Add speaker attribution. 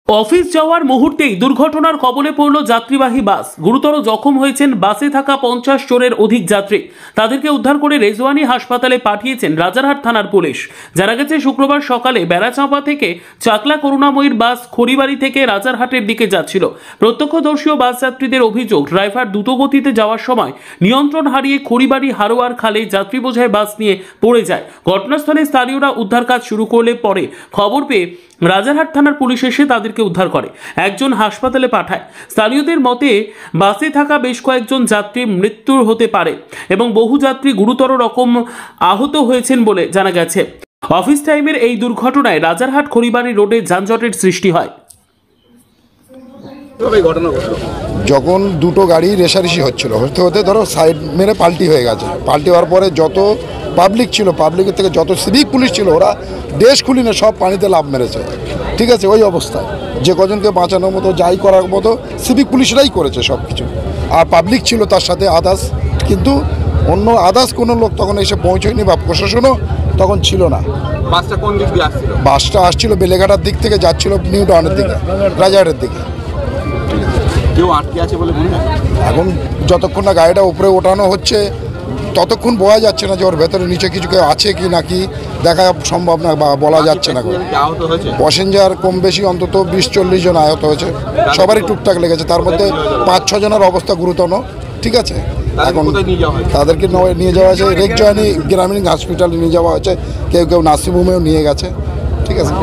Speaker 1: Office যাওয়ার মুহূর্তেই দুর্ঘটনার কবলে পড়ল যাত্রীবাহী বাস। গুরুতর জখম হয়েছেন বাসে থাকা 50 জনের অধিক যাত্রী। তাদেরকে উদ্ধার করে রেজওয়ানি হাসপাতালে পাঠিয়েছেন রাজারহাট থানার পুলিশ। জানা গেছে, শুক্রবার সকালে বেড়াচাঁপা থেকে চাকলা করুণাময়ীর বাস খড়িবাড়ি থেকে রাজারহাটের দিকে যাচ্ছিল। প্রত্যক্ষদর্শী ও বাস যাত্রীদের অভিযোগ, ড্রাইভার দ্রুতগতিতে যাওয়ার সময় নিয়ন্ত্রণ হারিয়ে খড়িবাড়ি হারোয়ার খালে যাত্রী বোঝাই বাস নিয়ে পড়ে যায়। ঘটনাস্থলে স্থানীয়রা উদ্ধার কাজ শুরু করলে পরে খবর পেয়ে রাজারহাট থানার পুলিশ এসে তাদেরকে উদ্ধার করে একজন হাসপাতালে পাঠায়। স্থানীয়দের মতে, বাসে থাকা বেশ কয়েকজন যাত্রীর মৃত্যু হতে পারে এবং বহু যাত্রী গুরুতর রকম আহত হয়েছেন বলে জানা গেছে। অফিস টাইমের এই দুর্ঘটনায় রাজারহাট খড়িবাড়ি রোডে যানজটের সৃষ্টি হয়।
Speaker 2: যখন দুটো গাড়ি রেষারেষি হচ্ছিল, হতে হতে ধরো সাইড মেরে পাল্টি হয়ে গেছে। পাল্টি হওয়ার পরে যত পাবলিক ছিল, পাবলিকের থেকে যত সিভিক পুলিশ ছিল, ওরা দেশ খুলিনে সব পানিতে লাফ মেরেছে। ঠিক আছে, ওই অবস্থায় যে কজনকে বাঁচানোর মতো যাই করার মতো সিভিক পুলিশরাই করেছে সব কিছু, আর পাবলিক ছিল তার সাথে আদার্স। কিন্তু অন্য আদার্স কোনো লোক তখন এসে পৌঁছয়নি বা প্রশাসনও তখন ছিল না।
Speaker 3: বাসটা কোন দিক দিয়ে আসছিল?
Speaker 2: বাসটা আসছিল বেলেঘাটার দিক থেকে, যাচ্ছিল নিউ টাউনের দিকে, রাজারহাটের দিকে।
Speaker 3: কেউ আটকে আছে বলে মনে হয়? এখন
Speaker 2: যতক্ষণ না গাড়িটা উপরে ওঠানো হচ্ছে ততক্ষণ বোঝা যাচ্ছে না যে ওর ভেতরে নিচে কিছু কেউ আছে কি নাকি দেখা সম্ভব না বা বলা যাচ্ছে না। প্যাসেঞ্জার কম বেশি অন্তত 20-40 জন আহত হয়েছে, সবারই টুকটাক লেগেছে। তার মধ্যে 5-6 জনের অবস্থা গুরুতর। ঠিক আছে, এখন তাদেরকে নিয়ে যাওয়া হয়েছে রেজওয়ানি গ্রামীণ হসপিটালে, নিয়ে যাওয়া হয়েছে। কেউ কেউ নার্সিংহোমেও নিয়ে গেছে। ঠিক আছে।